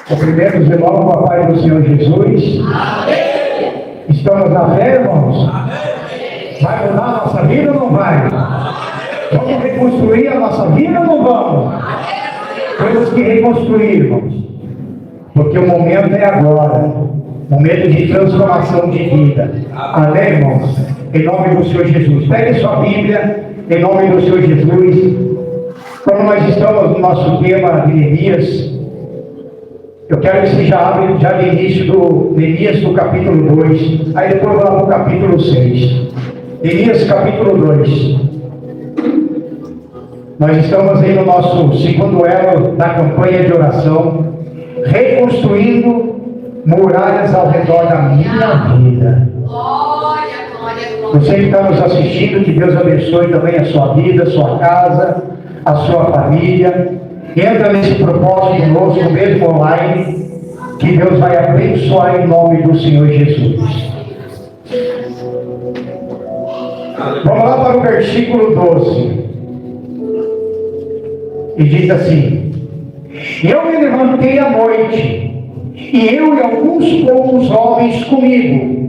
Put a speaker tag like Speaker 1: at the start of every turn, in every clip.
Speaker 1: Cumprimentos, irmãos, com a paz do Senhor Jesus.
Speaker 2: Amém.
Speaker 1: Estamos na fé, irmãos?
Speaker 2: Amém.
Speaker 1: Vai mudar a nossa vida ou não vai? Vamos reconstruir a nossa vida ou não vamos? Temos que reconstruir, irmãos. Porque o momento é agora. Momento de transformação de vida. Amém, irmãos? Em nome do Senhor Jesus. Pegue sua Bíblia, em nome do Senhor Jesus. Como nós estamos no nosso tema de Neemias, eu quero que você já abre já de início do Neemias do capítulo 2, aí depois vamos para o capítulo 6. Neemias capítulo 2. Nós estamos aí no nosso segundo elo da campanha de oração, reconstruindo muralhas ao redor da minha vida. Você que está nos assistindo, que Deus abençoe também a sua vida, a sua casa, a sua família. Entra nesse propósito conosco, mesmo online, que Deus vai abençoar em nome do Senhor Jesus. Vamos lá para o versículo 12. E diz assim: eu me levantei à noite, e eu e alguns poucos homens comigo.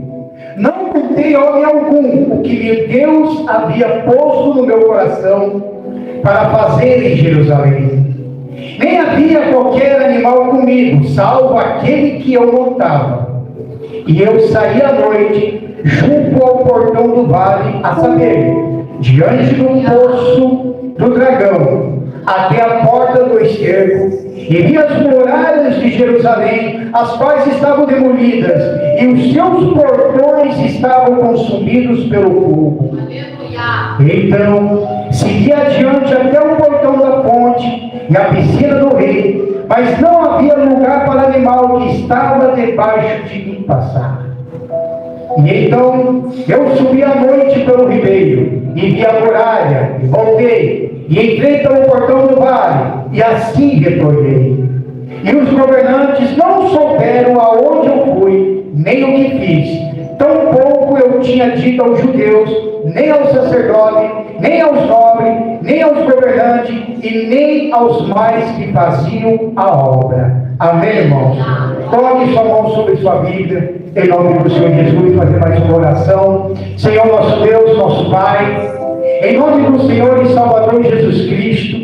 Speaker 1: Não contei homem algum o que Deus havia posto no meu coração para fazer em Jerusalém. Nem havia qualquer animal comigo, salvo aquele que eu montava. E eu saí à noite, junto ao portão do vale, a saber, diante do poço do dragão, até a porta do esterco, e vi as muralhas de Jerusalém, as quais estavam demolidas, e os seus portões estavam consumidos pelo fogo. Então, segui adiante até o portão da ponte e a piscina do rei, mas não havia lugar para animal que estava debaixo de mim passar. E então eu subi à noite pelo ribeiro, e vi a muralha, e voltei, e entrei pelo portão do vale, e assim retornei. E os governantes não souberam aonde eu fui, nem o que fiz. Tampouco eu tinha dito aos judeus, nem aos sacerdotes, nem aos nobres, nem aos governantes, e nem aos mais que faziam a obra. Amém, irmãos? Coloque sua mão sobre sua Bíblia, em nome do Senhor Jesus, fazer mais uma oração. Senhor nosso Deus, nosso Pai, em nome do Senhor e Salvador Jesus Cristo,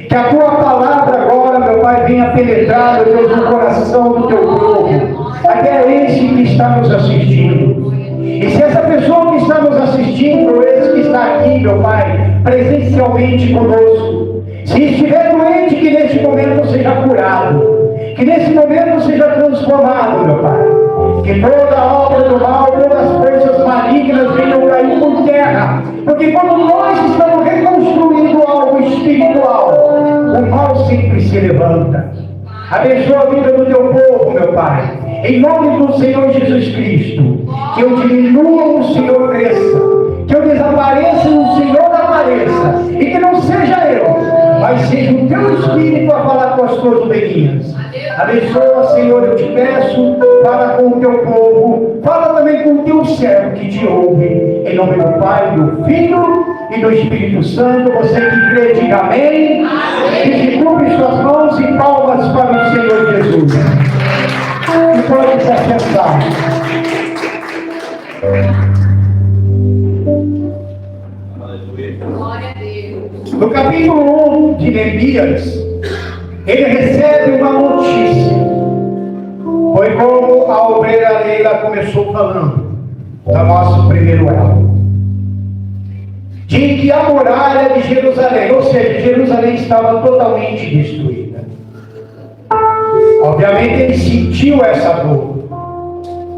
Speaker 1: que a Tua palavra agora, meu Pai, venha penetrar, meu Deus, no coração do Teu povo, até esse que está nos assistindo. E se essa pessoa que está nos assistindo, ou esse que está aqui, meu Pai, presencialmente conosco, se estiver doente, que neste momento seja curado, que nesse momento seja transformado, meu Pai, que toda a obra do mal, todas as forças malignas venham cair por terra, porque quando nós estamos reconstruindo algo espiritual, o mal sempre se levanta. Abençoa a vida do Teu povo, meu Pai, em nome do Senhor Jesus Cristo, que eu diminua, o Senhor cresça, que eu desapareça e o Senhor apareça, e que não seja eu, mas seja o Teu Espírito a falar com as Tuas ovelhinhas. Abençoa, Senhor, eu te peço, fala com o Teu povo, fala também com o Teu servo que te ouve, em nome do Pai, do Filho e do Espírito Santo. Você que crê, diga amém, e que cumpre suas mãos e palmas para o Senhor Jesus. E pode se assentar. No capítulo 1 de Neemias, ele recebe uma notícia. Foi como a obreira Leila começou falando, do nosso primeiro elo, de que a muralha de Jerusalém, ou seja, Jerusalém estava totalmente destruída. Obviamente ele sentiu essa dor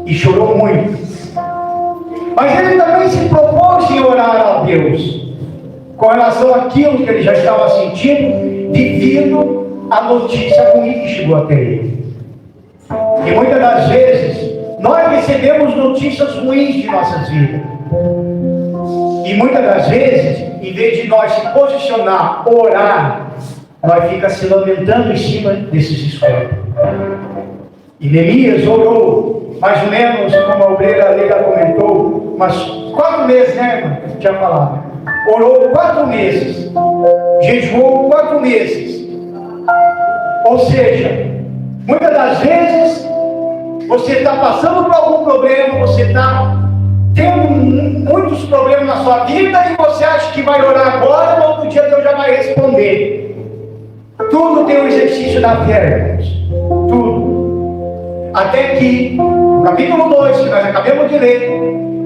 Speaker 1: e chorou muito, mas ele também se propôs em orar a Deus com relação àquilo que ele já estava sentindo devido à notícia ruim que chegou até ele. E muitas das vezes nós recebemos notícias ruins de nossas vidas, e muitas das vezes, em vez de nós se posicionar, orar, nós ficamos se lamentando em cima desses escolhos. E Neemias orou, mais ou menos como a obreira Leila comentou, mas 4 meses, né, irmã? Tinha falado. Orou 4 meses, jejuou 4 meses. Ou seja, Muitas das vezes, você está passando por algum problema, você está tendo muitos problemas na sua vida e você acha que vai orar agora, no outro dia Deus já vai responder. Tudo tem um exercício da fé, irmãos. Tudo. Até que, no capítulo 2, que nós acabamos de ler,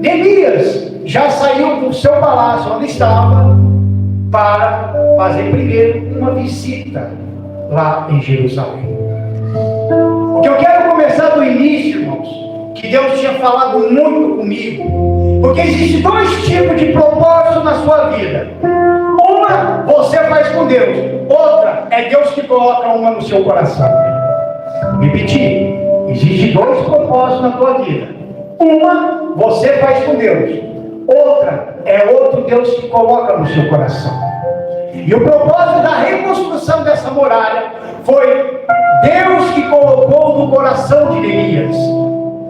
Speaker 1: Neemias já saiu do seu palácio onde estava para fazer primeiro uma visita lá em Jerusalém. O que eu quero começar do início, irmãos, que Deus tinha falado muito comigo, porque existem dois tipos de propósito na sua vida. Uma você faz com Deus, outra é Deus que coloca uma no seu coração. Repetir, existem dois propósitos na tua vida. Uma você faz com Deus, outra é outro Deus que coloca no seu coração. E o propósito da reconstrução dessa muralha foi Deus que colocou no coração de Neemias.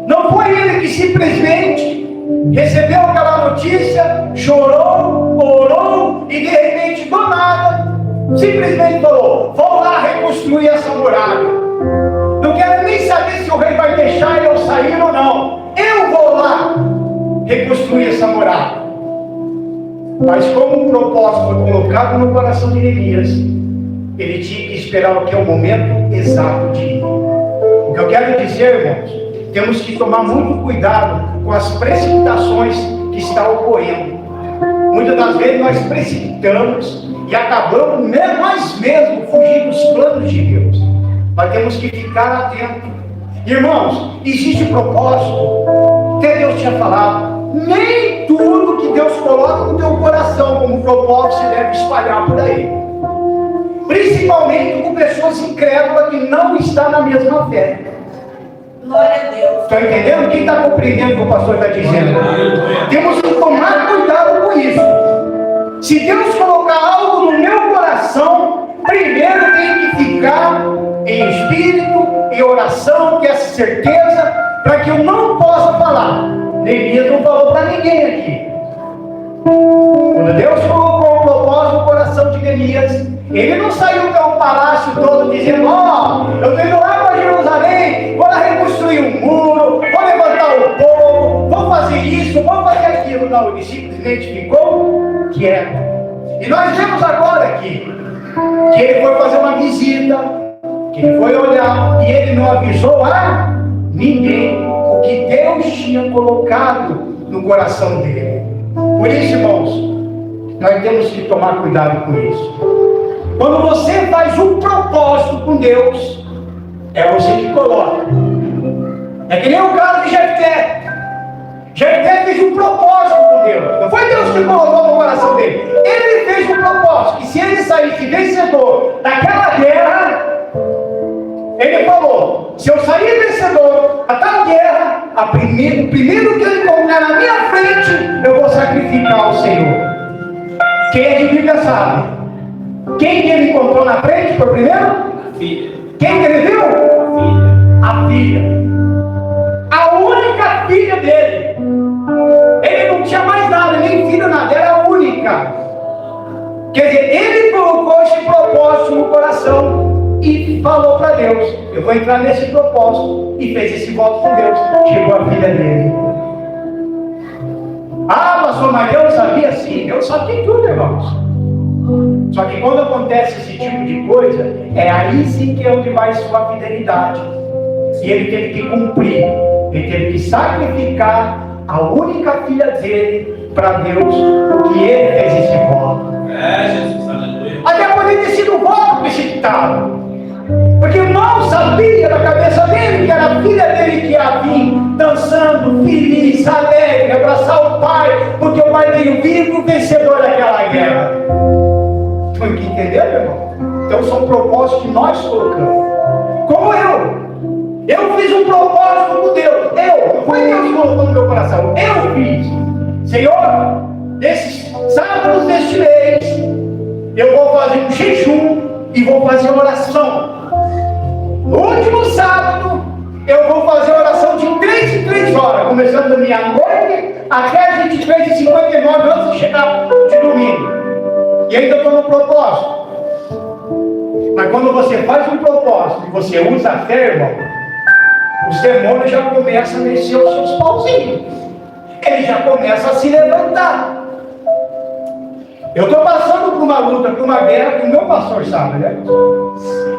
Speaker 1: Não foi ele que simplesmente recebeu aquela notícia, chorou, orou e de repente do nada simplesmente falou: vou lá reconstruir essa muralha. Não quero nem saber se o rei vai deixar eu sair ou não. Eu vou lá reconstruir essa muralha. Mas como o propósito foi colocado no coração de Neemias, ele tinha que esperar o que é o momento exato de ir. O que eu quero dizer, irmãos, temos que tomar muito cuidado com as precipitações que estão ocorrendo. Muitas das vezes nós precipitamos e acabamos nós mesmos fugindo dos planos de Deus. Mas temos que ficar atentos. Irmãos, existe propósito. Até Deus tinha falado, nem tudo que Deus coloca no teu coração como propósito se deve espalhar por aí. Principalmente com pessoas incrédulas que não estão na mesma fé.
Speaker 2: Glória a Deus.
Speaker 1: Está entendendo? Quem está compreendendo o que o pastor está dizendo? Temos que tomar cuidado com isso. Se Deus colocar algo no meu coração, primeiro tem que ficar em espírito, em oração, ter essa certeza, para que eu não possa falar. Neemias não falou para ninguém aqui. Quando Deus colocou o propósito no coração de Neemias, ele não saiu para um palácio todo dizendo: ó, eu estou indo lá para Jerusalém, vou lá reconstruir um muro, vou levantar o povo, vou fazer isso, vou fazer aquilo. Não, ele simplesmente ficou quieto. E nós vemos agora aqui que ele foi fazer uma visita, que ele foi olhar e ele não avisou a ninguém o que Deus tinha colocado no coração dele. Por isso, irmãos, nós temos que tomar cuidado com isso. Quando você faz um propósito com Deus, é você que coloca. É que nem o caso de Jefté. Jefté fez um propósito com Deus. Não foi Deus que colocou no coração dele. Ele fez um propósito que se ele saísse vencedor daquela guerra, ele falou: se eu sair vencedor da tal guerra, o primeiro que eu encontrar na minha frente, eu vou sacrificar ao Senhor. Quem é de Bíblia sabe. Quem que ele encontrou na frente por primeiro?
Speaker 3: A filha.
Speaker 1: Quem que ele viu? A filha. A única filha dele. Ele não tinha mais nada, nem filho, nada, era a única. Quer dizer, ele colocou esse propósito no coração e falou para Deus: eu vou entrar nesse propósito, e fez esse voto com Deus. Chegou a filha dele. Ah, pastor, mas Deus sabia? Sim, Deus sabe de tudo, irmãos. Só que quando acontece esse tipo de coisa, é aí sim que é onde vai sua fidelidade. E ele teve que cumprir, ele teve que sacrificar a única filha dele para Deus, porque ele fez esse voto.
Speaker 3: Jesus, aleluia.
Speaker 1: Até poderia ter sido um voto precipitado, porque não sabia da cabeça dele que era a filha dele que ia vir dançando, feliz, alegre, abraçar o pai, porque o pai veio vivo, vencedor daquela guerra. Foi que entendeu, meu irmão? Então são propósitos que nós colocamos. Como eu fiz um propósito com Deus. Não foi Deus que colocou no meu coração. Eu fiz. Senhor, desses sábados deste mês, eu vou fazer um jejum e vou fazer oração. No último sábado, eu vou fazer oração de 3 em 3 horas, começando da meia-noite até as 23h59, antes de chegar de domingo. E ainda estou no propósito. Mas quando você faz um propósito, propósito e você usa a fé, irmão, os demônios já começam a mexer os seus pauzinhos. Ele já começa a se levantar. Eu estou passando por uma luta, por uma guerra que o meu pastor sabe, né?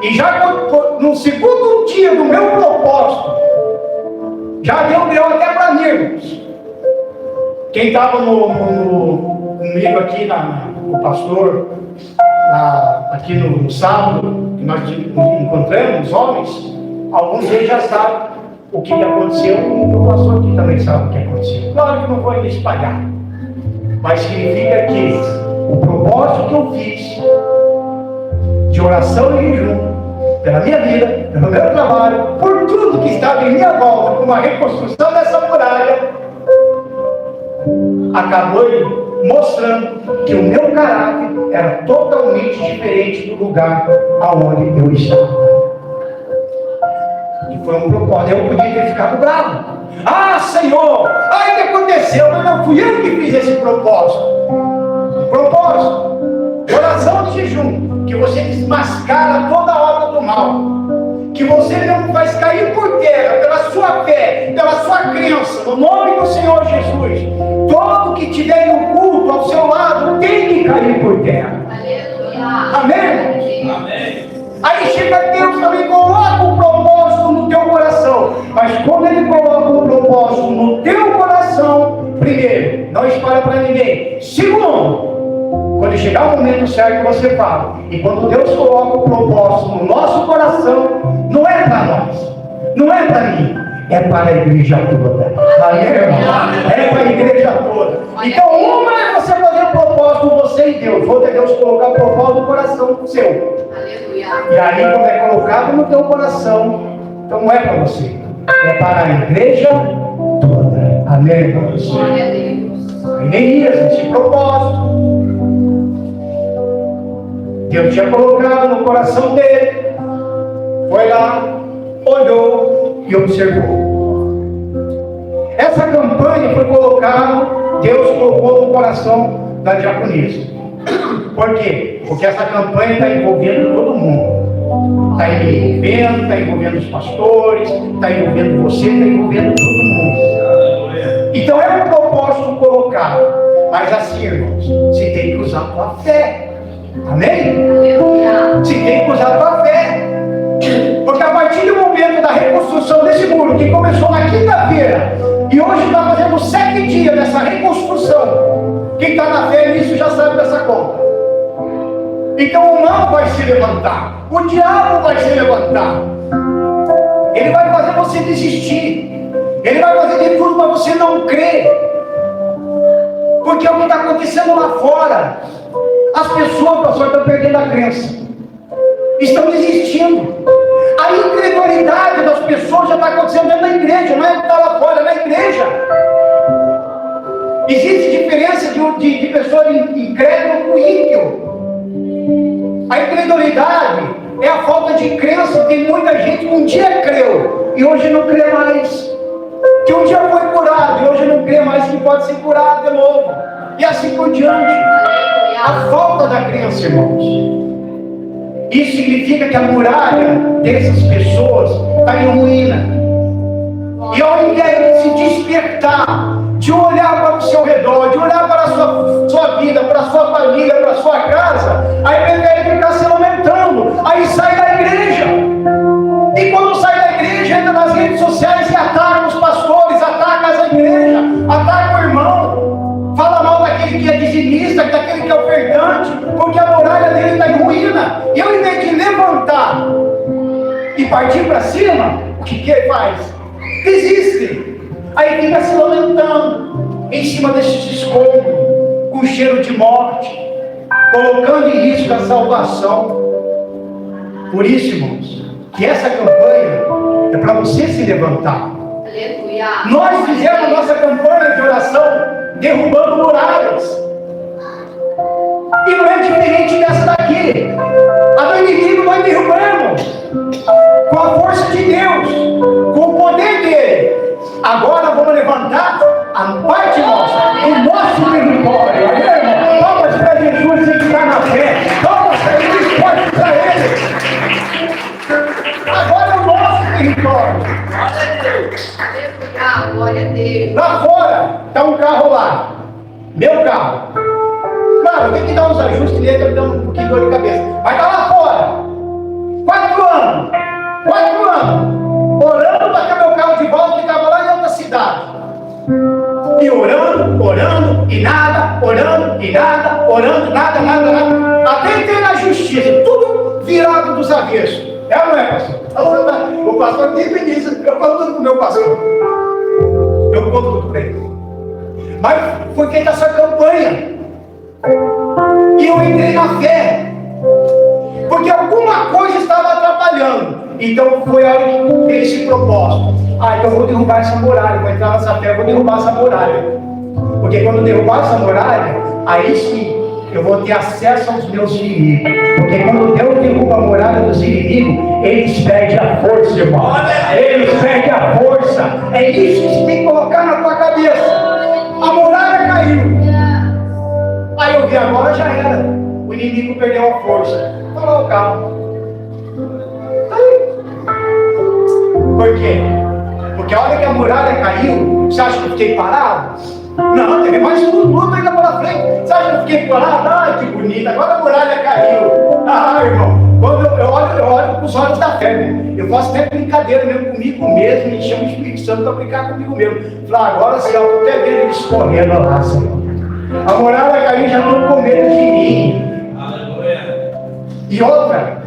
Speaker 1: E já no segundo dia do meu propósito, já deu até para mim, irmãos. Quem estava comigo aqui, o pastor, aqui no sábado, que nós nos encontramos, os homens, alguns deles já sabem o que aconteceu, o pastor aqui também sabe o que aconteceu. Claro que não vou ainda espalhar, mas significa que o propósito que eu fiz de oração e jejum pela minha vida, pelo meu trabalho, por tudo que estava em minha volta, com a reconstrução dessa muralha, acabou mostrando que o meu caráter era totalmente diferente do lugar aonde eu estava. E foi um propósito. Eu podia ter ficado bravo. Ah, Senhor, o que aconteceu? Mas não fui eu que fiz esse propósito. Oração de jejum, que você desmascara toda a obra do mal, que você não faz cair por terra pela sua fé, pela sua crença, no nome do Senhor Jesus. Todo que tiver no culto ao seu lado tem que cair por terra. Aleluia. Amém?
Speaker 3: Amém.
Speaker 1: Aí chega Deus também, coloca um propósito no teu coração. Mas quando Ele coloca um propósito no teu coração, primeiro, não espalha para ninguém. Segundo, quando chegar o momento certo, você fala. E quando Deus coloca o propósito no nosso coração, não é para nós, não é para mim, é para a igreja toda. Amém, irmão? É para a igreja toda. Então, uma é você fazer o propósito, você e Deus. Outra é Deus colocar o propósito no coração seu. E aí, quando é colocado no teu coração, então não é para você, é para a igreja toda. Amém, irmãos?
Speaker 2: Glória a Deus.
Speaker 1: Em Neemias, esse propósito, Deus tinha colocado no coração dele. Foi lá, olhou e observou. Essa campanha foi colocada, Deus colocou no coração da diaconisa. Por quê? Porque essa campanha está envolvendo todo mundo. Está envolvendo, está envolvendo os pastores, está envolvendo você, está envolvendo todo mundo. Então é um propósito colocado. Mas assim, irmãos, você tem que usar a tua fé. Amém? Você tem que usar a tua fé. Porque a partir do momento da reconstrução desse muro, que começou na quinta-feira, e hoje está fazendo 7 dias dessa reconstrução, quem está na fé nisso já sabe dessa conta. Então o mal vai se levantar, o diabo vai se levantar, ele vai fazer você desistir, ele vai fazer de tudo para você não crer, porque é o que está acontecendo lá fora. As pessoas, pastor, estão perdendo a crença, estão desistindo. A incredulidade das pessoas já está acontecendo dentro da igreja, não é que está lá fora, é na igreja. Existe diferença de pessoa incrédula com ímpio. A incredulidade é a falta de crença. Tem muita gente que um dia creu e hoje não crê mais. Que um dia foi curado e hoje não crê mais que pode ser curado de novo. E assim por diante. A falta da crença, irmãos. Isso significa que a muralha dessas pessoas está em ruína. E ao invés de se despertar, de olhar para o seu redor, de olhar para a sua vida, para a sua família, para a sua casa, aí prefere ficar se lamentando, aí sai da igreja. E quando sai da igreja, entra nas redes sociais e ataca os pastores, ataca as igrejas, ataca o irmão, fala mal daquele que é dizimista, daquele que é ofertante, porque a muralha dele está em ruína. E ao invés de levantar e partir para cima, o que ele faz? Desiste. Aí fica se lamentando em cima desses escombros, com cheiro de morte, colocando em risco a salvação. Por isso, irmãos, que essa campanha é para você se levantar.
Speaker 2: Aleluia.
Speaker 1: Nós fizemos nossa campanha de oração derrubando muralhas. E não é diferente dessa daqui. A do inimigo nós derrubamos com a força de Deus, com o poder dele. Agora vamos levantar a parte nossa, o nosso território. Amém, irmão? Palmas para Jesus, sem ficar na fé. Palmas para ele, forte para ele. misericórdia.
Speaker 2: Aleluia, glória a Deus.
Speaker 1: Lá fora, está um carro lá. Meu carro. Claro, eu tenho que dar uns ajustes nele, eu dando um pouquinho de dor de cabeça. Mas está lá fora. 4 anos. 4 anos. Orando para ter meu carro de volta, que estava lá em outra cidade. E orando, e nada, orando, e nada, orando, nada. Até ter na justiça, tudo virado dos avessos. É ou não é, pastor? O pastor tem preguiça, eu falo tudo com o meu pastor. Eu conto tudo para ele. Mas foi feita essa campanha. E eu entrei na fé. Porque alguma coisa estava atrapalhando. Então foi a hora que cumpri esse propósito. Eu vou derrubar essa muralha, vou entrar nessa fé, vou derrubar essa muralha. Porque quando eu derrubar essa muralha, aí sim eu vou ter acesso aos meus inimigos. Porque quando Deus derruba a muralha dos inimigos, eles perdem a força, irmão. Eles perdem a força. É isso que você tem que colocar na tua cabeça. A muralha caiu. Aí eu vi, agora já era. O inimigo perdeu a força. Olha lá o carro. Por quê? Porque a hora que a muralha caiu, você acha que eu fiquei parado? Não, teve mais luta ainda pela frente. Você acha que eu fiquei parado? Ai, que bonito, agora a muralha caiu. Irmão, quando eu olho com os olhos da fé, né? Eu faço até brincadeira mesmo comigo mesmo, e chamo o Espírito Santo para brincar comigo mesmo. Falar, agora Senhor, eu estou até vendo eles correndo lá, Senhor. A muralha caiu, já estou com medo de mim.
Speaker 3: Aleluia.
Speaker 1: E outra,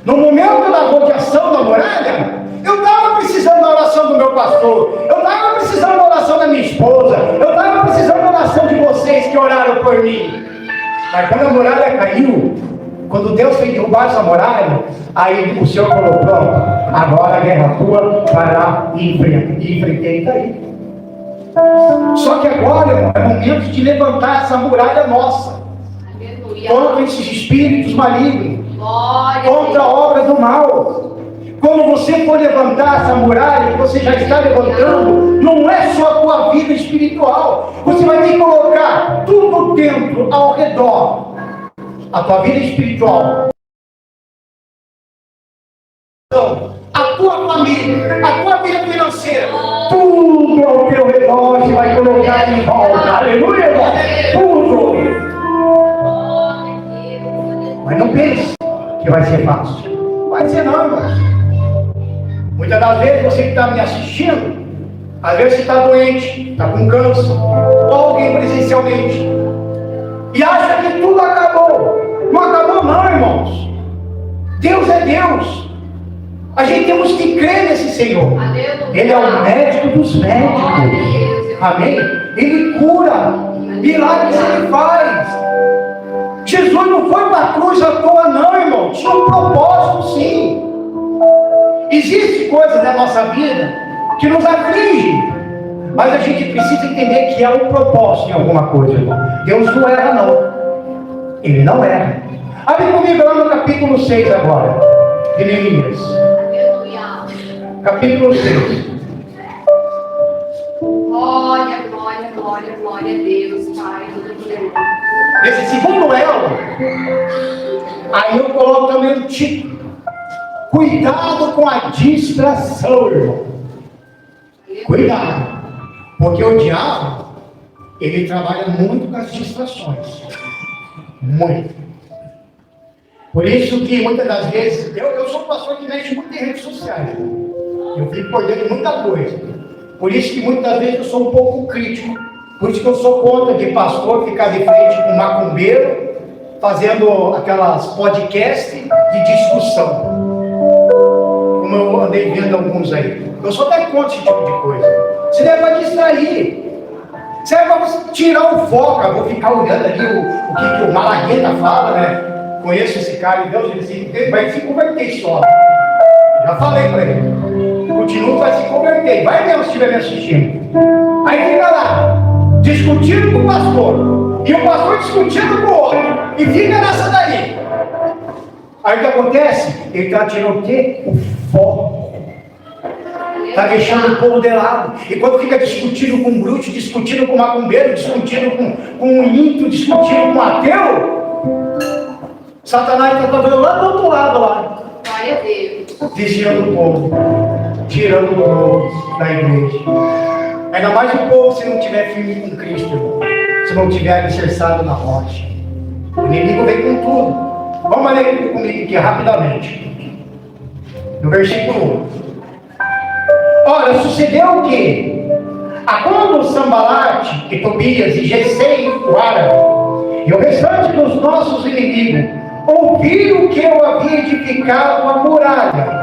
Speaker 1: no momento da rodeação da muralha, eu estava precisando da oração do meu pastor, eu estava precisando da oração da minha esposa, eu estava precisando da oração de vocês que oraram por mim. Mas quando a muralha caiu, quando Deus fez derrubar essa muralha, aí o Senhor falou, pronto, agora a guerra tua vai lá e enfrentei daí. Só que agora, irmão, é momento de levantar essa muralha nossa.
Speaker 2: Aleluia.
Speaker 1: Contra esses espíritos malignos,
Speaker 2: Glória
Speaker 1: contra a obra do mal. Quando você for levantar essa muralha que você já está levantando, não é só a tua vida espiritual. Você vai ter que colocar tudo dentro, ao redor. A tua vida espiritual, a tua família, a tua vida financeira, tudo ao teu redor você vai colocar em volta. Aleluia, irmão. Tudo. Mas não pense que vai ser fácil. Não vai ser não, irmão. Muitas das vezes você que está me assistindo, às vezes você está doente, está com câncer, ou alguém presencialmente, e acha que tudo acabou. Não acabou não, irmãos. Deus é Deus. A gente temos que crer nesse Senhor. Ele é o médico dos médicos. Amém? Ele cura. Milagres ele faz. Jesus não foi para a cruz à toa não, irmão. Tinha um propósito sim. Existem coisas na nossa vida que nos afligem, mas a gente precisa entender que há um propósito em alguma coisa, irmão. Deus não erra não. Ele não erra. Abre comigo lá no capítulo 6 agora, de Neemias. Capítulo 6.
Speaker 2: Glória a Deus, Pai Todo-Poderoso.
Speaker 1: Nesse segundo elo, aí eu coloco também o título: cuidado com a distração, irmão. Cuidado, porque o diabo, ele trabalha muito com as distrações. Muito. Por isso que muitas das vezes, eu sou um pastor que mexe muito em redes sociais. Eu fico por dentro de muita coisa. Por isso que muitas vezes eu sou um pouco crítico. Por isso que eu sou contra de pastor ficar de frente com um macumbeiro, fazendo aquelas podcasts de discussão. Como eu andei vendo alguns aí. Eu sou até contra esse tipo de coisa. Você deve para distrair. Você é para você tirar o foco. Eu vou ficar olhando ali o que o Malagueta fala, né? Conheço esse cara, Deus, ele vai se converter só. Já falei para ele. Continua, vai se converter. Vai mesmo se estiver me assistindo. Aí fica lá, discutindo com o pastor. E o pastor discutindo com o outro. E fica nessa daí. Aí o que acontece? Ele está tirando o quê? O foco. Está deixando o povo de lado. E quando fica discutindo com um bruxo, discutindo com um macumbeiro, discutindo com um ímpio, discutindo com um ateu, Satanás está trabalhando lá do outro lado lá.
Speaker 2: Glória a Deus.
Speaker 1: desviando o povo, tirando o povo da igreja. Ainda mais o povo se não estiver firme com Cristo, irmão. Se não estiver alicerçado na rocha. O inimigo vem com tudo. Vamos ler comigo aqui rapidamente. No versículo 1. Ora, sucedeu que, quando Sambalate e Tobias e Gesem, o árabe, e o restante dos nossos inimigos ouviram que eu havia edificado a muralha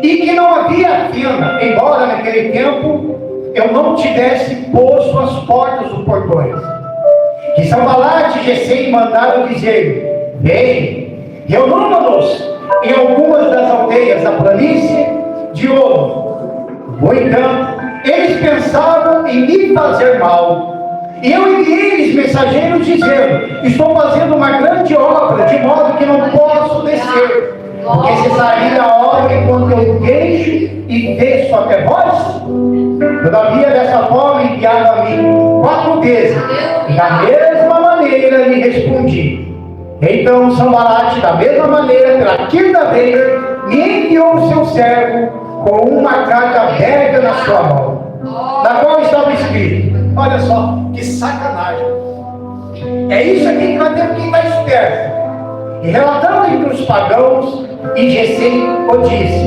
Speaker 1: e que não havia fenda, embora naquele tempo eu não tivesse posto as portas dos portões, que Sambalate e Gesem mandaram dizer: vem, reunamos-nos em algumas das aldeias da planície de Ono. No entanto, eles pensavam em me fazer mal. E eu enviei-lhes mensageiros dizendo: estou fazendo uma grande obra, de modo que não posso descer. Porque se sair a obra enquanto eu deixo e desço até vós, todavia dessa forma enviaram a mim 4 vezes. E da mesma maneira lhe respondi. Então Sambalate, da mesma maneira, pela 5ª vez, me enviou o seu servo com uma carta aberta na sua mão, na qual estava escrito: olha só, que sacanagem. É isso aqui que nós temos que estar esperto. E relatando entre os pagãos, e Gesem o disse: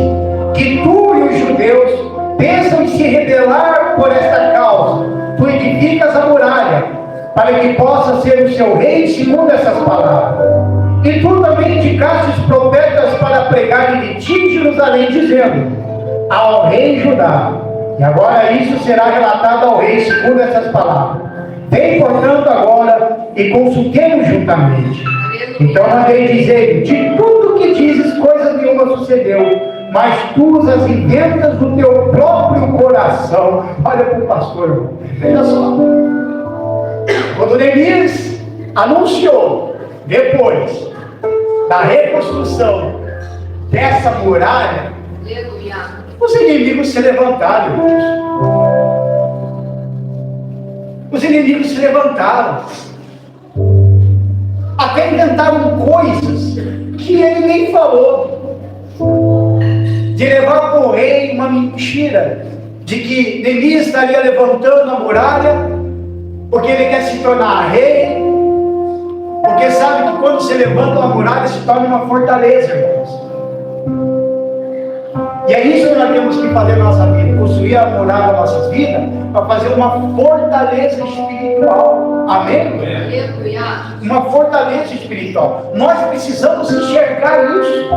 Speaker 1: que tu e os judeus pensam em se rebelar por esta causa. Tu edificas a muralha, para que possa ser o seu rei segundo essas palavras. E tu também indicaste os profetas para pregarem de ti em Jerusalém, dizendo: ao rei Judá. E agora isso será relatado ao rei segundo essas palavras. Vem, portanto, agora e consultemos juntamente. Então mandei dizer: de tudo que dizes, coisa nenhuma sucedeu, mas tu as inventas do teu próprio coração. Olha para o pastor, irmão. Veja só. Quando Neemias anunciou, depois da reconstrução dessa muralha,
Speaker 2: Aleluia.
Speaker 1: os inimigos se levantaram, irmãos. Os inimigos se levantaram. Até inventaram coisas que ele nem falou. De levar para o rei uma mentira de que Neemias estaria levantando a muralha porque ele quer se tornar rei. Porque sabe que quando se levanta uma muralha se torna uma fortaleza, irmãos. E é isso que nós temos que fazer na nossa vida, construir a muralha das nossas vidas, para fazer uma fortaleza espiritual. Amém?
Speaker 2: Aleluia.
Speaker 1: Uma fortaleza espiritual. Nós precisamos enxergar isso.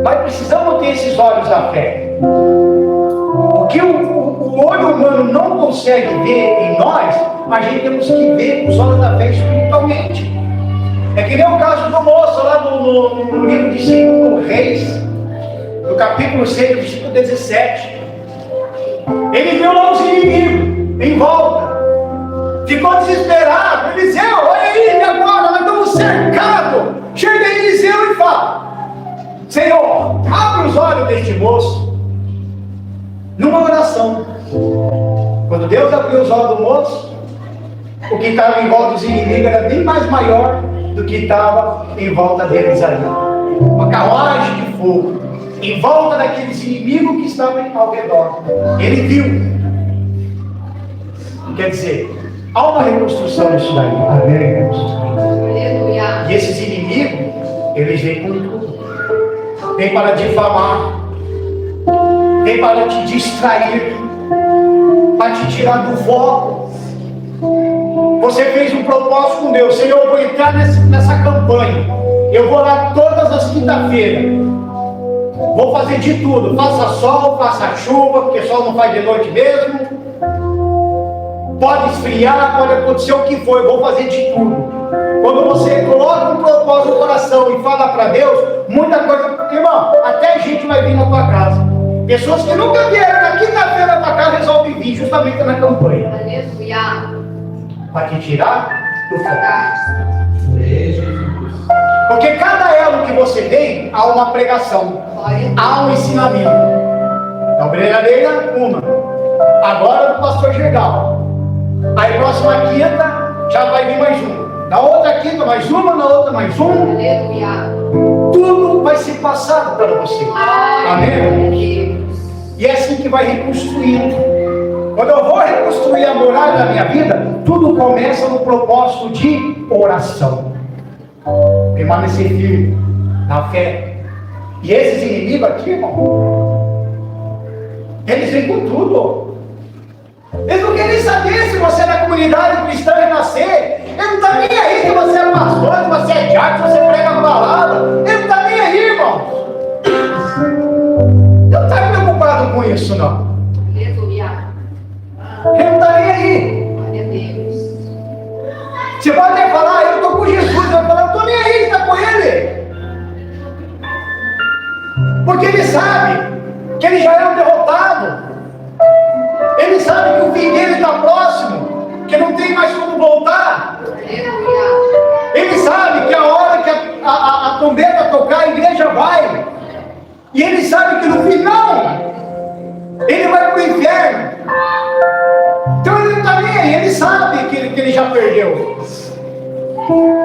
Speaker 1: Nós precisamos ter esses olhos da fé. O que o olho humano não consegue ver em nós, a gente temos que ver com os olhos da fé espiritualmente. É que nem o caso do moço lá no livro de 2 Reis, no capítulo 6, versículo 17. Ele viu lá os inimigos em volta, ficou desesperado. Eliseu, olha aí, agora nós estamos cercados. Chega Eliseu e fala: Senhor, abre os olhos deste moço. Numa oração. Quando Deus abriu os olhos do moço, o que estava em volta dos inimigos era bem mais maior do que estava em volta deles ali. Uma carruagem de fogo em volta daqueles inimigos que estavam ao redor. Ele viu. Quer dizer, há uma reconstrução disso daí. Amém, irmãos?
Speaker 2: Aleluia.
Speaker 1: E esses inimigos, eles vêm com tudo. Vêm para difamar, vêm para te distrair, para te tirar do foco. Você fez um propósito com Deus: Senhor, eu vou entrar nessa campanha, eu vou lá todas as quinta-feiras, vou fazer de tudo, faça sol, faça chuva, porque sol não faz de noite mesmo, pode esfriar, pode acontecer o que for, eu vou fazer de tudo. Quando você coloca um propósito no coração e fala para Deus, muita coisa, irmão, até gente vai vir na tua casa. Pessoas que nunca vieram na quinta-feira na tua casa resolvem vir justamente na campanha.
Speaker 2: Aleluia.
Speaker 1: Para te tirar do foco.
Speaker 3: Jesus.
Speaker 1: Porque cada elo que você vem, há uma pregação,
Speaker 2: Glória
Speaker 1: há um ensinamento. Da obreiradeira, uma. Agora do pastor Gergal. Aí próxima quinta, já vai vir mais uma. Na outra quinta, mais uma, na outra, mais uma.
Speaker 2: Aleluia.
Speaker 1: tudo vai ser passado para você. Amém? E é assim que vai reconstruindo. Quando eu vou reconstruir a muralha da minha vida, tudo começa no propósito de oração. Permanecer firme na fé. E esses inimigos aqui, irmão, eles vêm com tudo. Eles não querem saber se você é da comunidade cristã e nascer. Ele não está nem aí se você é pastor, se você é diácono, se você prega a palavra. Ele não está nem aí, irmão. Ele não está preocupado com isso, não.
Speaker 2: Aleluia.
Speaker 1: Ele não está nem aí.
Speaker 2: Glória a Deus.
Speaker 1: Você pode até falar, eu estou com Jesus. Ele vai falar, eu estou nem aí, está com ele. Porque ele sabe que ele já é um derrotado. Ele sabe que o fim dele está próximo, que não tem mais como voltar.
Speaker 2: Aleluia.
Speaker 1: Ele sabe que a hora que a trombeta tocar, a igreja vai. E ele sabe que no final, ele vai para o inferno. Então ele não está nem aí, ele sabe que ele já perdeu.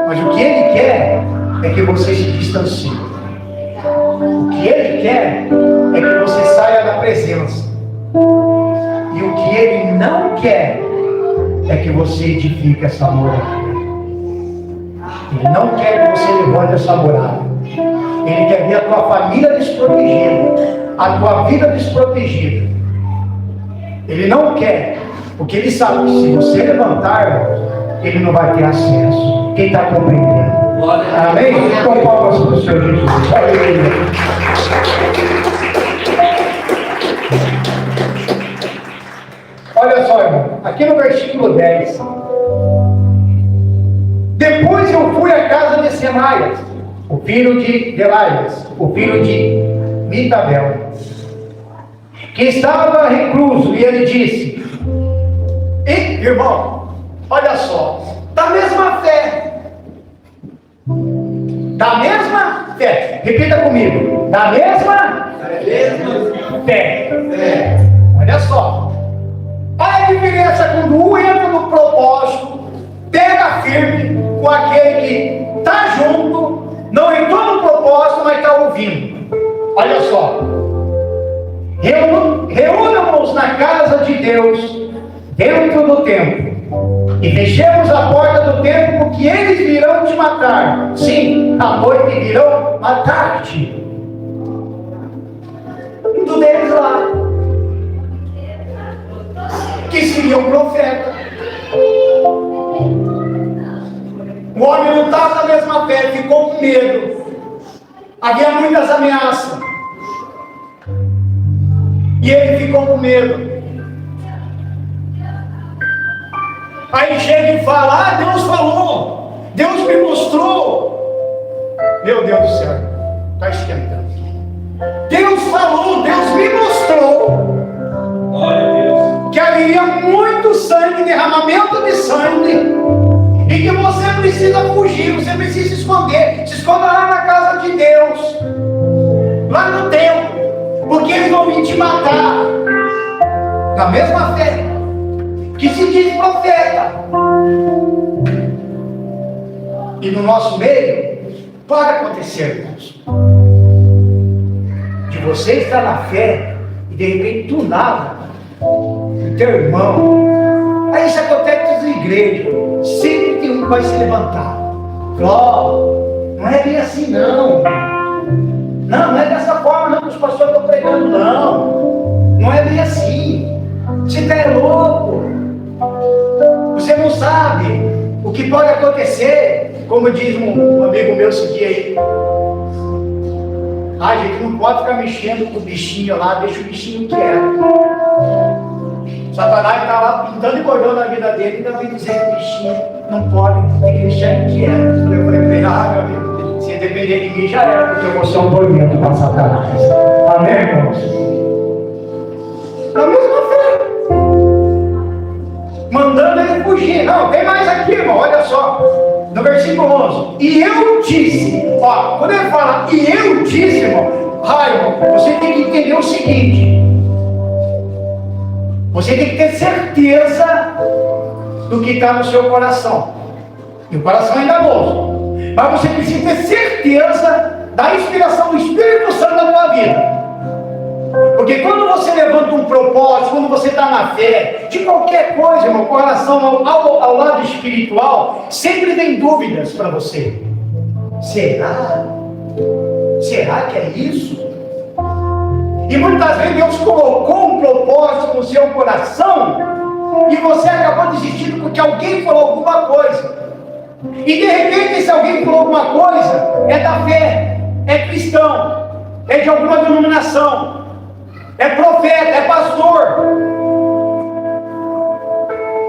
Speaker 1: Mas o que ele quer é que você se distancie. O que ele quer é que você saia da presença. E o que ele não quer é que você edifique essa muralha. Ele não quer que você levante essa muralha. Ele quer ver a tua família desprotegida, a tua vida desprotegida. Ele não quer, porque ele sabe que se você levantar, ele não vai ter acesso. Quem está compreendendo? Amém? Com palmas para o Senhor Jesus. Aleluia. Olha só, irmão, aqui no versículo 10. Depois eu fui à casa de Semaias, o filho de Delaias, o filho de Mitabel, que estava recluso, e ele disse: irmão, olha só, da mesma fé, repita comigo, da mesma fé. Olha só, a diferença quando um entra no propósito, pega firme com aquele que está junto, não entrou no propósito, mas está ouvindo. Olha só, reúnamos na casa de Deus dentro do templo e fechemos a porta do templo, porque eles virão te matar. Sim, à noite virão matar-te. Um deles lá, que seria um profeta. O homem não estava na mesma fé, ficou com medo. Havia muitas ameaças. E ele ficou com medo. Aí chega e fala: Deus falou, Deus me mostrou. Meu Deus do céu, está esquentando. Deus falou, Deus me mostrou.
Speaker 3: Glória a Deus.
Speaker 1: Que haveria muito sangue, derramamento de sangue, e que você precisa fugir, você precisa esconder. Se esconda lá na casa de Deus, lá no templo, porque eles vão vir te matar. Na mesma fé que se diz profeta. E no nosso meio pode acontecer, irmãos, de você estar na fé e de repente do nada o teu irmão, aí isso acontece nas igrejas, sempre tem um que vai se levantar. Não é bem assim não. Não é dessa forma não que os pastores estão pregando, não é bem assim. Você está louco. Você não sabe o que pode acontecer. Como diz um amigo meu esse dia aí: a gente não pode ficar mexendo com o bichinho lá, deixa o bichinho quieto. Satanás está lá pintando e bordando a vida dele, e também dizendo que o bichinho não pode, tem que deixar ele quieto. Eu falei para ele: meu amigo, se depender de mim já era, porque eu vou ser um tormento para Satanás. Amém, irmãos? Na mesma fé, mandando ele fugir. Não, tem mais aqui, irmão, olha só, no versículo 11: e eu disse, ó, quando ele fala e eu disse, irmão, irmão, você tem que entender o seguinte: você tem que ter certeza do que está no seu coração, e o coração é enganoso, mas você precisa ter certeza da inspiração do Espírito Santo na tua vida. Porque quando você levanta um propósito, quando você está na fé, de qualquer coisa, irmão, com relação ao lado espiritual, sempre tem dúvidas para você. Será? Será que é isso? E muitas vezes Deus colocou um propósito no seu coração e você acabou desistindo porque alguém falou alguma coisa. E de repente, se alguém falou alguma coisa, é da fé, é cristão, é de alguma denominação, é profeta, é pastor.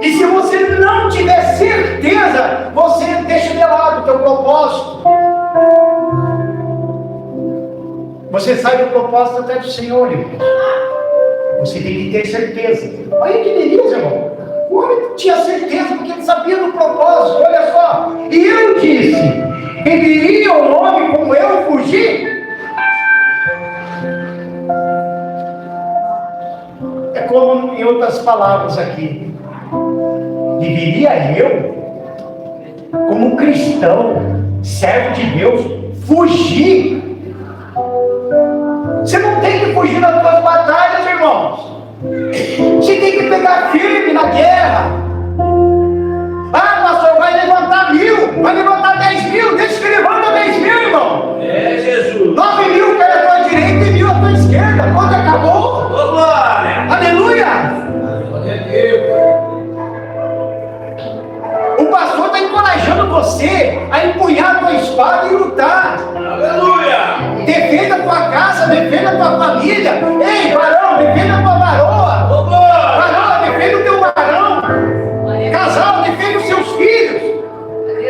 Speaker 1: E se você não tiver certeza, você deixa de lado o teu propósito. Você sai do propósito até do Senhor, irmão. Você tem que ter certeza. Olha que delícia, irmão. O homem tinha certeza porque ele sabia do propósito. Olha só. E eu disse: deveria o homem como eu fugir? É como em outras palavras aqui. Deveria eu, como cristão, servo de Deus, fugir? Você não tem que fugir das suas batalhas, irmãos. Você tem que pegar firme na guerra. Ah, pastor, vai levantar 1000, vai levantar 10.000, deixa que levanta 10.000, irmão.
Speaker 3: É, Jesus.
Speaker 1: 9.000 cai à tua direita e 1.000 à tua esquerda. Quando acabou?
Speaker 3: Ô, glória.
Speaker 1: Aleluia!
Speaker 3: Glória a Deus.
Speaker 1: O pastor está encorajando você a empunhar a tua espada e lutar.
Speaker 3: Aleluia.
Speaker 1: Defenda a tua casa, defenda a tua família. Ei, varão, defenda a tua varoa.
Speaker 3: Ô, glória.
Speaker 1: Varoa, defenda o teu varão. Casal, defenda os seus filhos.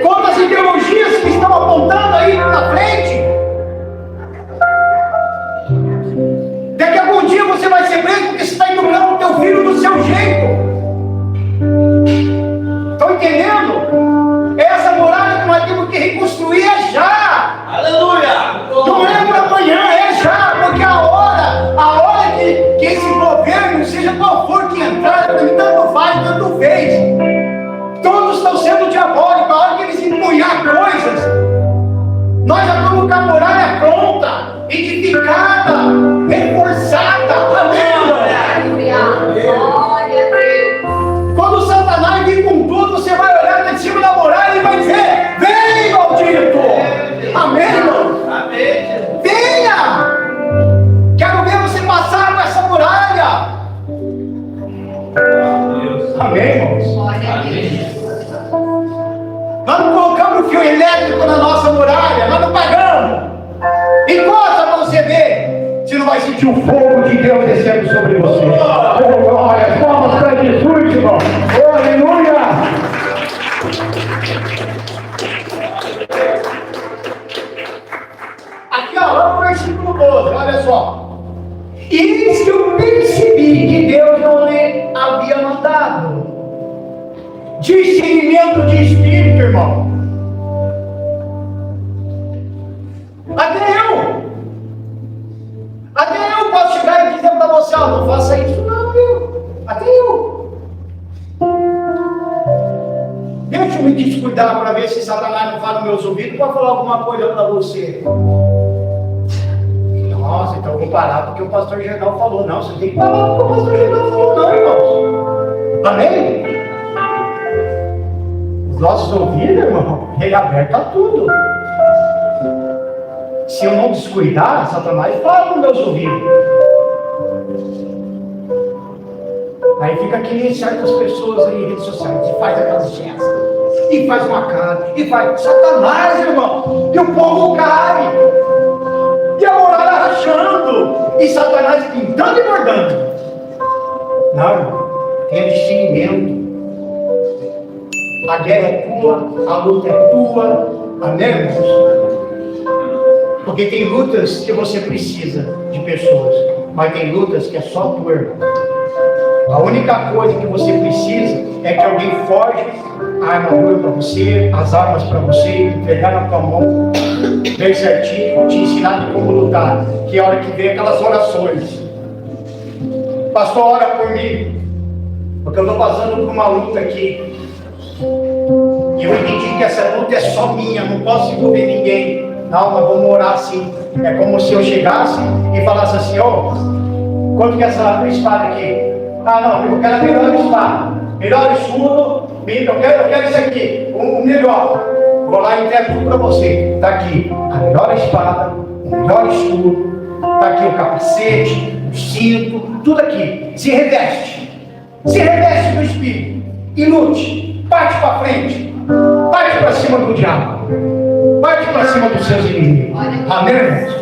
Speaker 1: Contra as ideologias que estão apontando aí na frente. Daqui a algum dia você vai ser preso porque você está educando o teu filho do seu jeito. Estão entendendo? Essa muralha que nós temos que reconstruir é já.
Speaker 3: Aleluia.
Speaker 1: Não é para amanhã, é já, porque a hora que esse governo, seja qual for que entrar, tanto faz, tanto fez, todos estão sendo diabólicos. A hora que eles empunhar coisas, nós já estamos com a muralha pronta, edificada, reforçada. Amém?
Speaker 2: Glória a Deus.
Speaker 1: Quando o Satanás vir com tudo, você vai olhar lá em cima da muralha e vai dizer: vem, maldito! Amém, irmão?
Speaker 3: Amém, Jesus.
Speaker 1: Venha! Quero ver você passar com essa muralha.
Speaker 3: Deus.
Speaker 1: Amém, irmãos?
Speaker 2: Glória a
Speaker 3: Amém.
Speaker 2: Deus.
Speaker 1: Nós não colocamos fio elétrico na nossa muralha, nós não pagamos. Encosta para você ver. Você não vai sentir o fogo de Deus descendo sobre você. Oh, glória! Palmas para Jesus, irmão. Oh, aleluia! Aqui, ó, lá no versículo 12, olha só. Eis que eu percebi que Deus não lhe havia mandado discernimento de espírito, irmão. Até eu posso chegar e dizer para você: ó, não faça isso, não, viu? Até eu. Deixa eu me descuidar para ver se Satanás não fala nos meus ouvidos para falar alguma coisa para você. Nossa, então eu vou parar porque o pastor Gerdau falou. Não, você tem que parar porque o pastor Gerdau falou, não, irmãos. Amém? Os nossos ouvidos, irmão, ele aberta tudo. Se eu não descuidar, Satanás fala nos meus ouvidos. Aí fica que nem certas pessoas aí em redes sociais, que faz aquelas gestas, e faz uma cara, e faz Satanás, irmão, e o povo cai, e a muralha rachando, e Satanás pintando e bordando. Não, irmão, tenha discernimento. A guerra é tua, a luta é tua. Amém, irmãos? Porque tem lutas que você precisa de pessoas, mas tem lutas que é só tu, irmão. A única coisa que você precisa é que alguém forge a armadura para você, as armas para você, entregar na tua mão, bem certinho, te ensinar de como lutar. Que é a hora que vem aquelas orações. Pastor, ora por mim, porque eu estou passando por uma luta aqui. E eu entendi que essa luta é só minha, não posso envolver ninguém. Não, nós vamos orar assim. É como se eu chegasse e falasse assim, ó, quanto que é essa espada aqui? Ah, não, eu quero a melhor espada, melhor escudo, eu quero isso aqui, o melhor. Vou lá e entrego tudo para você. Está aqui a melhor espada, o melhor escudo, está aqui o capacete, o cinto, tudo aqui. Se reveste do Espírito e lute, parte para frente, parte para cima do diabo, parte para cima dos seus inimigos. Amém, irmãos?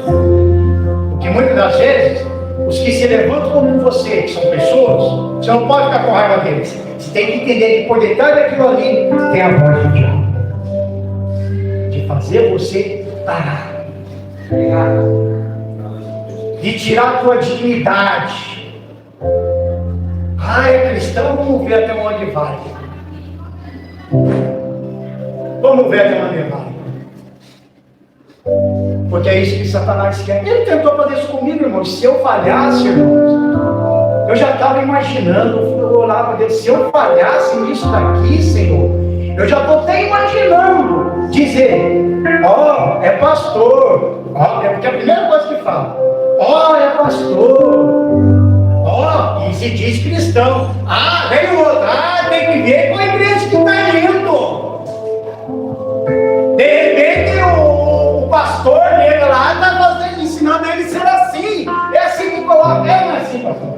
Speaker 1: Porque muitas das vezes, os que se levantam como você, que são pessoas, você não pode ficar com raiva deles. Você tem que entender que por detrás daquilo ali tem a voz do diabo, de fazer você parar, de tirar a tua dignidade. Ah, é cristão, vamos ver até onde vai. Vamos ver até onde vai. Porque é isso que Satanás quer. Ele tentou fazer isso comigo, irmão. Se eu falhasse, irmãos, eu já estava imaginando, eu orava a Deus, se eu falhasse nisso daqui, Senhor, eu já estou até imaginando dizer, ó, é pastor, ó, é porque a primeira coisa que fala, ó, é pastor, ó, e se diz cristão, ah, vem o outro, ah, tem que ver com a igreja que está indo. De repente o pastor dele lá está ensinando ele a ser assim, é assim que coloca, não é assim, pastor.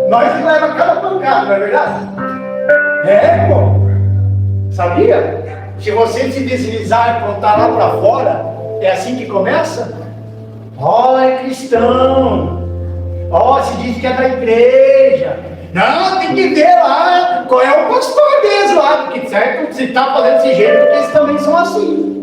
Speaker 1: Nós que leva cada pancada, não é verdade? É, pô. Sabia? Se você se deslizar e apontar lá para fora, é assim que começa? Ó, é cristão. Ó, se diz que é da igreja. Não, tem que ver lá qual é o pastor deles lá, porque certo, se está fazendo desse jeito, porque eles também são assim.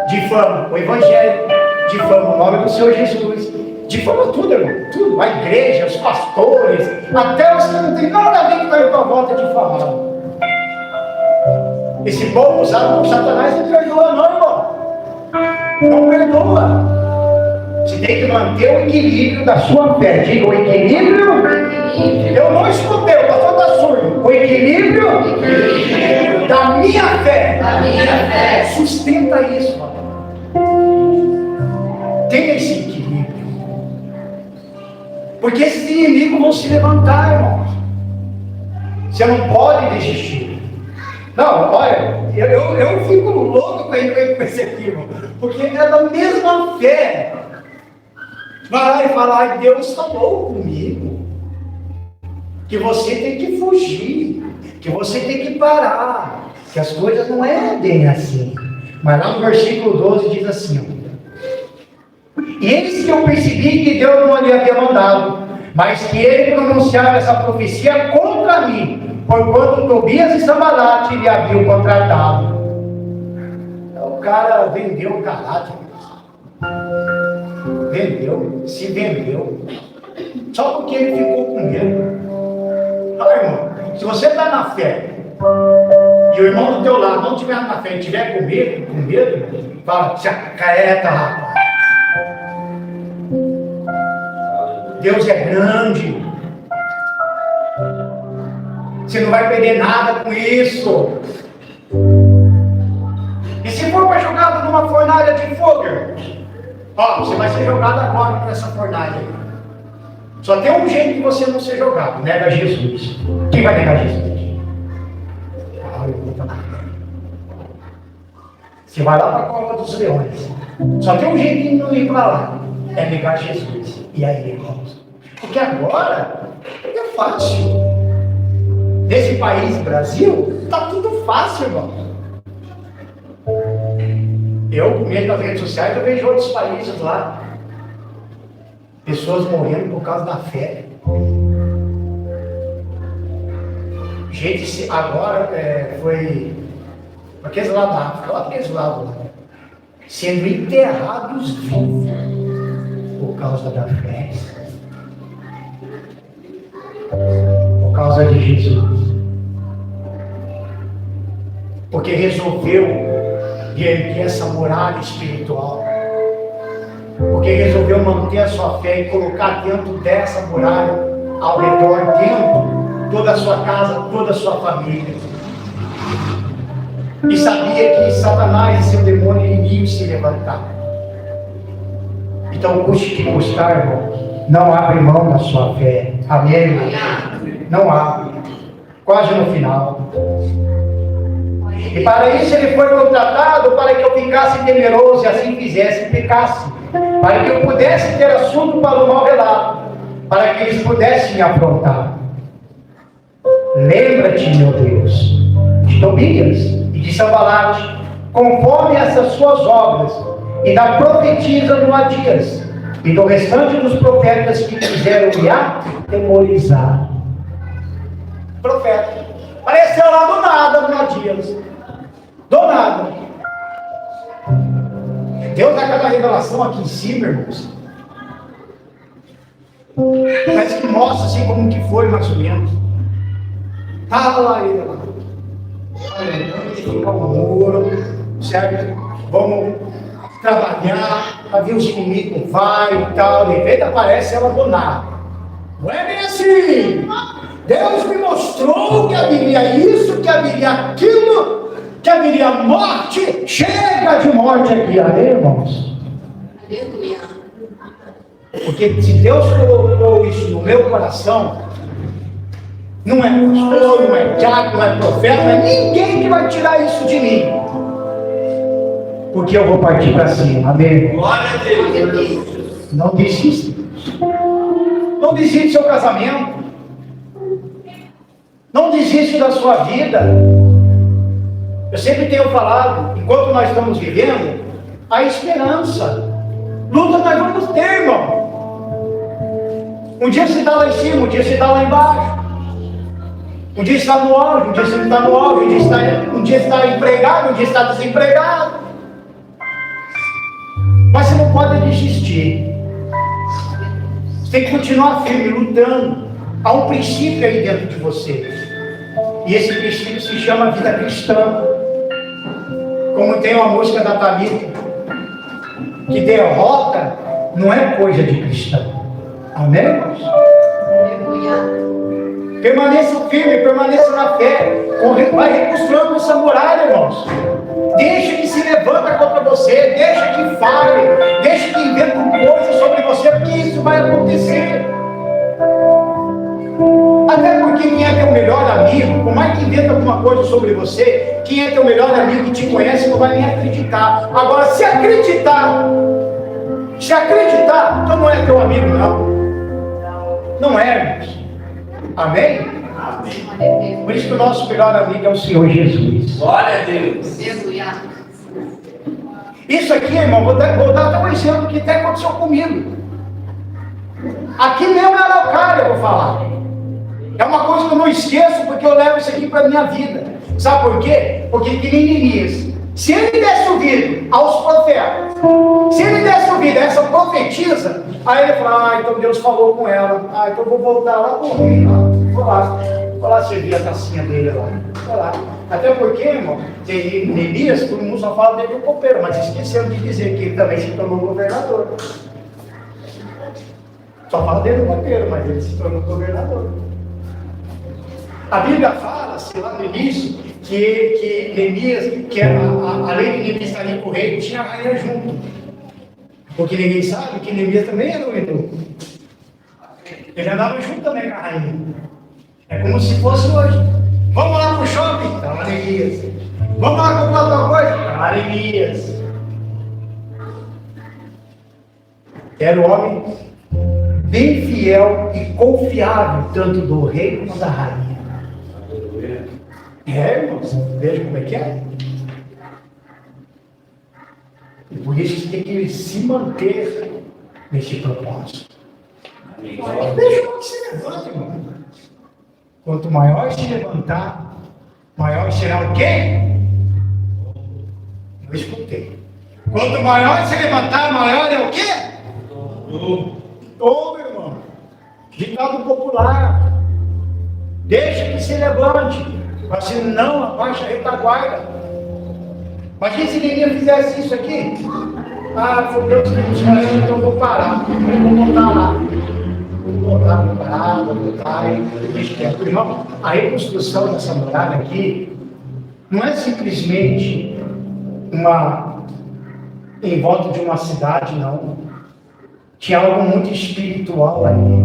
Speaker 1: Difama o evangelho, difama o nome do Senhor Jesus, difama tudo, irmão, tudo, a igreja, os pastores, até os que não tem nada a ver com a tua volta difamado. Esse povo usado por Satanás não perdoa, não, irmão. Não perdoa. Você tem que manter o equilíbrio da sua fé. Diga o equilíbrio. Eu não escutei, o pastor está surdo. O equilíbrio da minha fé. Sustenta isso, mano. Tenha esse equilíbrio. Porque esses inimigos vão se levantar, irmãos. Você não pode desistir. Não, olha, eu fico louco com esse aqui, irmão. Porque é da mesma fé. Vai lá e fala, ai, Deus falou comigo. Que você tem que fugir. Que você tem que parar. Que as coisas não é bem assim. Mas lá no versículo 12 diz assim, ó. E eis que eu percebi que Deus não lhe havia mandado, mas que ele pronunciava essa profecia contra mim, porquanto Tobias e Sambalate lhe haviam contratado. O cara vendeu o caráter. Se vendeu. Só porque ele ficou com medo. Olha, irmão, se você está na fé, e o irmão do teu lado não estiver na fé e estiver com medo, fala, se acareta, rapaz. Deus é grande. Você não vai perder nada com isso. E se for para jogado numa fornalha de fogo, ó, você vai ser jogado agora para essa fornalha. Só tem um jeito de você não ser jogado. Nega Jesus. Quem vai negar Jesus? Você vai lá para a cova dos leões. Só tem um jeito de não ir para lá. É negar Jesus. E aí, irmãos? Porque agora é fácil. Nesse país, Brasil, está tudo fácil, irmão. Eu, mesmo nas redes sociais, eu vejo outros países lá. Pessoas morrendo por causa da fé. Gente, agora foi aqueles lá da África, lá aqueles lados lá, sendo enterrados vivos por causa da fé. Por causa de Jesus. Porque resolveu erguer essa muralha espiritual. Porque resolveu manter a sua fé e colocar dentro dessa muralha, ao redor, dentro, toda a sua casa, toda a sua família. E sabia que Satanás e seu demônio iriam se levantar. Então, custe que custar, irmão, não abre mão da sua fé. Amém? Não abre. Quase no final. E para isso ele foi contratado para que eu ficasse temeroso e assim fizesse e pecasse. Para que eu pudesse ter assunto para o mal velado. Para que eles pudessem me afrontar. Lembra-te, meu Deus, de Tobias e de Sanbalate, conforme essas suas obras, e da profetisa Noadias, e do restante dos profetas que quiseram me atemorizar. Profeta. Apareceu lá do nada, Noadias. Do nada. Deus dá aquela revelação aqui em cima, irmãos. Parece que mostra assim como que foi, mais ou menos. Estava lá ele lá. Fica o muro, certo? Vamos trabalhar, para ver os inimigos, vai e tal. De repente aparece ela do nada. Não é bem assim. Deus me mostrou que haveria isso, que haveria aquilo, que haveria morte. Chega de morte aqui, amém, irmãos?
Speaker 2: Aleluia.
Speaker 1: Porque se Deus colocou isso no meu coração, não é pastor, não é diácono, não é profeta, não é ninguém que vai tirar isso de mim. Porque eu vou partir para cima, amém?
Speaker 3: Glória a Deus.
Speaker 1: Não desista. Não desiste do seu casamento. Não desiste da sua vida. Eu sempre tenho falado, enquanto nós estamos vivendo, a esperança. Luta nós vamos ter, irmão. Um dia você está lá em cima, um dia você está lá embaixo. Um dia está no auge, um dia você não está no auge, um dia está empregado, um dia está desempregado. Mas você não pode desistir. Você tem que continuar firme, lutando. Há um princípio aí dentro de você. E esse princípio se chama vida cristã. Como tem uma música da Thalita, que derrota não é coisa de cristão. Amém, irmãos? Permaneça firme, permaneça na fé. Vai reconstruindo essa muralha, irmãos. Deixa que se levanta contra você, deixa que fale, deixa que inventa coisas sobre você, porque isso vai acontecer. Até porque quem é teu melhor amigo, por mais que inventa alguma coisa sobre você, quem é teu melhor amigo que te conhece não vai nem acreditar. Agora, se acreditar, então não é teu amigo, não. Não é, irmãos. Amém?
Speaker 3: Amém.
Speaker 1: Por isso que o nosso melhor amigo é o Senhor Jesus.
Speaker 3: Glória a Deus.
Speaker 1: Isso aqui, irmão, vou dar até um exemplo que até aconteceu comigo. Aqui mesmo na Araucária eu vou falar. É uma coisa que eu não esqueço, porque eu levo isso aqui para a minha vida. Sabe por quê? Porque que nem Neemias. Se ele desse ouvido aos profetas, se ele desse ouvido a essa profetisa, aí ele fala, então Deus falou com ela, então eu vou voltar lá para o rei, vou lá servir a tacinha dele lá, vou lá. Até porque, irmão, Neemias, todo mundo só fala dele do copeiro, mas esqueceram de dizer que ele também se tornou governador. Só fala dele do copeiro, mas ele se tornou governador. A Bíblia fala-se lá no início que Neemias, que a lei de Neemias estaria com o rei, tinha a rainha junto. Porque ninguém sabe que Neemias também era um eunuco. Ele andava junto também com a rainha. É como se fosse hoje. Vamos lá pro shopping? Tá lá Neemias. Vamos lá comprar outra coisa? Tá lá Neemias. Era um homem bem fiel e confiável, tanto do rei como da rainha. Irmãos, veja como é que é. E por isso você tem que se manter nesse propósito. Deixa o que se levanta, irmão. Quanto maior se levantar, maior será o quê? Não escutei. Quanto maior se levantar, maior é o quê? Ô, meu irmão. Ditado popular. Deixa que se levante. Mas se não, abaixa a retaguarda. Imagina se ninguém fizesse isso aqui. Foi Deus que nos falou, então eu vou parar. Eu vou botar lá. Vou botar, e deixa quieto. Irmão, a reconstrução dessa muralha aqui não é simplesmente em volta de uma cidade, não. Tinha algo muito espiritual ali.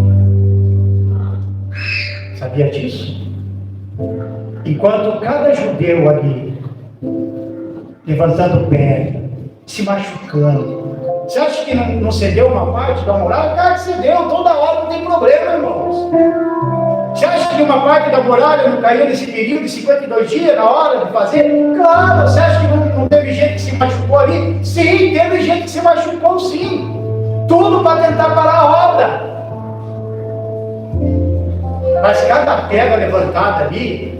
Speaker 1: Sabia disso? Enquanto cada judeu ali, levantando o pé, se machucando, você acha que não cedeu uma parte da muralha? Cara, cedeu, toda hora, não tem problema, irmãos. Você acha que uma parte da muralha não caiu nesse período de 52 dias, na hora de fazer? Claro, você acha que não teve gente que se machucou ali? Sim, teve gente que se machucou, sim. Tudo para tentar parar a obra. Mas cada pedra levantada ali,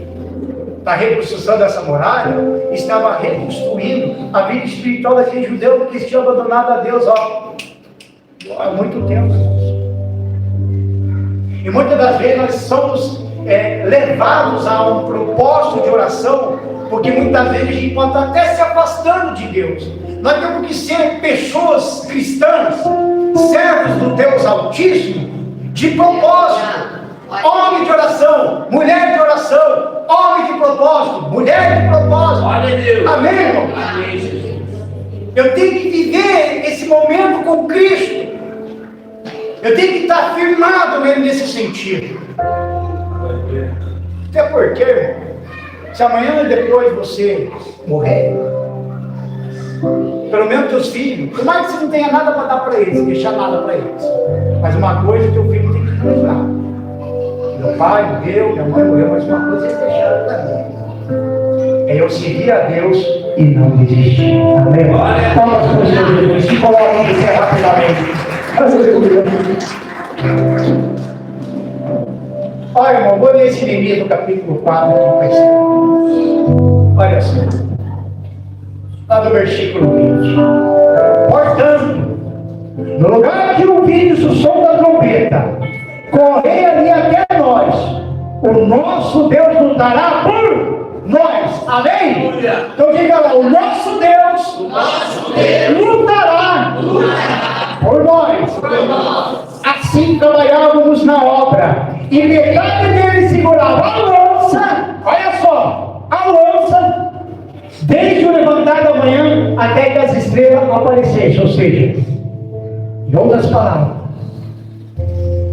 Speaker 1: para a reconstrução dessa muralha, estava reconstruindo a vida espiritual daquele judeu, porque eles tinham abandonado a Deus há muito tempo. E muitas das vezes nós somos levados a um propósito de oração, porque muitas vezes a gente pode estar até se afastando de Deus. Nós temos que ser pessoas cristãs, servos do Deus Altíssimo, de propósito. Homem de oração, mulher de oração, homem de propósito, mulher de propósito. Amém, irmão? Eu tenho que viver esse momento com Cristo. Eu tenho que estar firmado mesmo nesse sentido. Até porque, irmão, se amanhã ou depois você morrer, pelo menos teus filhos, por mais que você não tenha nada para dar para eles, deixar nada para eles, mas uma coisa teu filho tem que lembrar: meu pai morreu, minha mãe morreu, mas uma coisa eles deixaram para mim: é eu seguir a Deus e não desistir. Amém? Palmas para o Senhor Jesus. Se coloquem em pé rapidamente. Olha, irmão, vou ler esse Neemias do capítulo 4 aqui para encerrar. Olha só, lá do versículo 20: portanto, no lugar que ouvides o som da trombeta, correi ali até nós, o nosso Deus lutará por nós. Amém? Então diga lá: o nosso Deus lutará por nós. Assim trabalhávamos na obra, e metade deles segurava a lança, olha só, a lança, desde o levantar da manhã até que as estrelas aparecessem. Ou seja, em outras palavras,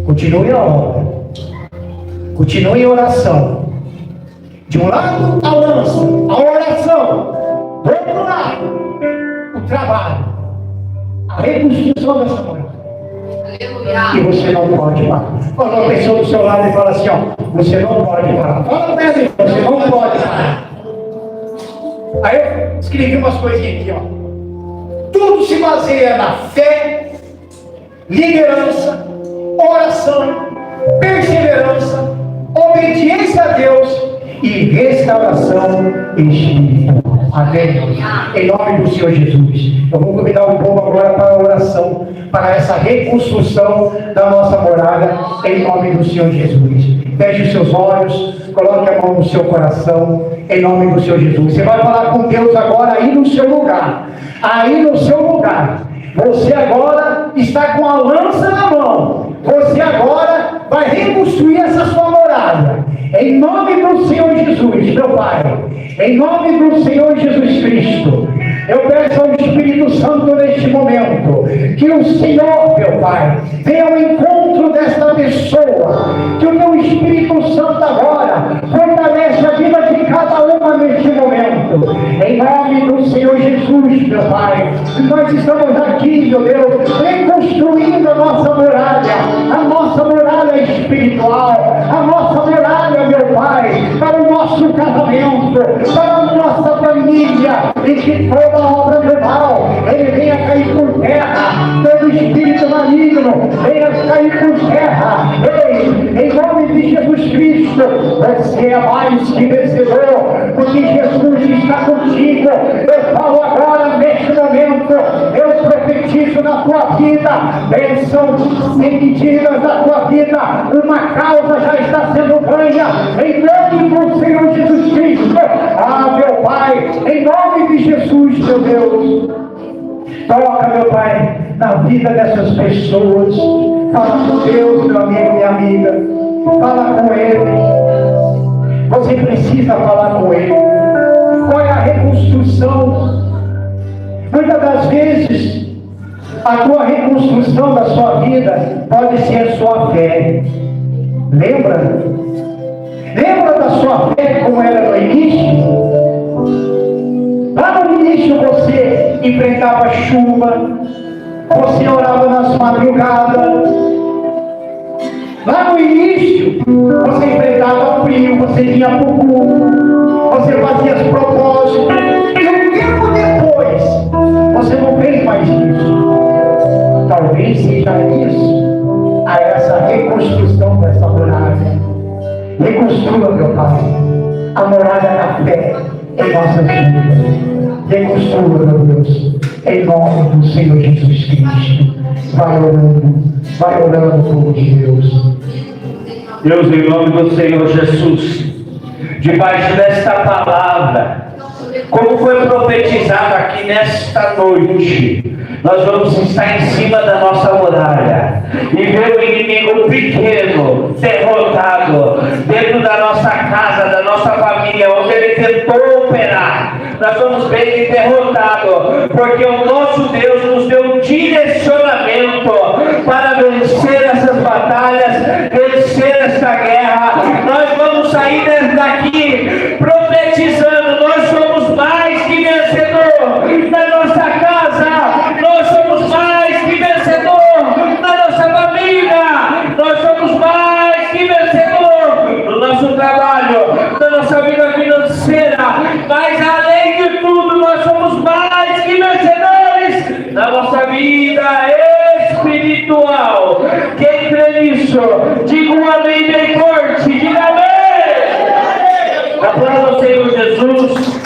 Speaker 1: continue a obra, continue a oração. De um lado a lança, a oração; do outro lado, o trabalho, a reconstrução dessa morada. E você não pode parar. Quando a pessoa do seu lado e fala assim: ó, você não pode parar. Fala pra ele: você não pode parar. Aí eu escrevi umas coisinhas aqui, ó. Tudo se baseia na fé, liderança, oração, perseverança, obediência a Deus e restauração espiritual. Amém? Em nome do Senhor Jesus. Eu vou convidar o povo agora para a oração, para essa reconstrução da nossa morada, em nome do Senhor Jesus. Feche os seus olhos, coloque a mão no seu coração, em nome do Senhor Jesus. Você vai falar com Deus agora aí no seu lugar. Aí no seu lugar. Você agora está com a lança na mão. Você agora vai reconstruir essa sua morada. Em nome do Senhor Jesus, meu Pai. Em nome do Senhor Jesus Cristo. Eu peço ao Espírito Santo neste momento que o Senhor, meu Pai, venha ao encontro desta pessoa. Que o teu Espírito Santo agora fortalece a vida de cada uma neste momento. Em nome do Senhor Jesus, meu Pai. Nós estamos aqui, meu Deus, reconstruindo a nossa muralha espiritual, a nossa muralha, meu Pai, para o nosso casamento, para a nossa família, e que toda obra do mal, ele venha cair por terra, todo espírito maligno, venha cair por terra. Ei, em nome de Jesus Cristo, você é mais que vencedor, porque Jesus está contigo. Eu falo agora, neste momento, eu profetizo na tua vida, bênçãos sem medidas na tua vida, uma causa já está sendo ganha, em nome do Senhor Jesus Cristo. Ah, meu Pai, em nome de Jesus, meu Deus, toca, meu Pai, na vida dessas pessoas. Fala com Deus, meu amigo, minha amiga, fala com Ele. Você precisa falar com Ele. reconstrução. Muitas das vezes, a tua reconstrução da sua vida pode ser a sua fé. Lembra? Lembra da sua fé como era no início? Lá no início você enfrentava chuva, você orava nas madrugadas. Lá no início você enfrentava frio, você vinha para o culto, você fazia os propósitos. E um tempo depois, você não fez mais isso. Talvez seja isso, a essa reconstrução dessa muralha. Reconstrua, meu Pai, a morada da fé em nossas vidas. Reconstrua, meu Deus, em nome do Senhor Jesus Cristo. Vai orando, povo de Deus.
Speaker 4: Deus, em nome do Senhor Jesus, debaixo desta palavra, como foi profetizado aqui nesta noite, nós vamos estar em cima da nossa muralha e ver o inimigo pequeno, derrotado, dentro da nossa casa, da nossa família, onde ele tentou operar. Nós vamos ver ele derrotado, porque o nosso Deus nos deu um direcionamento para vencer essas batalhas, vencer essa guerra. Nós vamos sair daqui profetizando: nós somos mais que vencedor na nossa casa, nós somos mais que vencedor na nossa família, nós somos mais que vencedor no nosso trabalho, na nossa vida financeira, mas além de tudo, nós somos mais que vencedores na nossa vida espiritual. Quem crê nisso, diga um amém bem forte, diga amém. Aplauda o Senhor Jesus.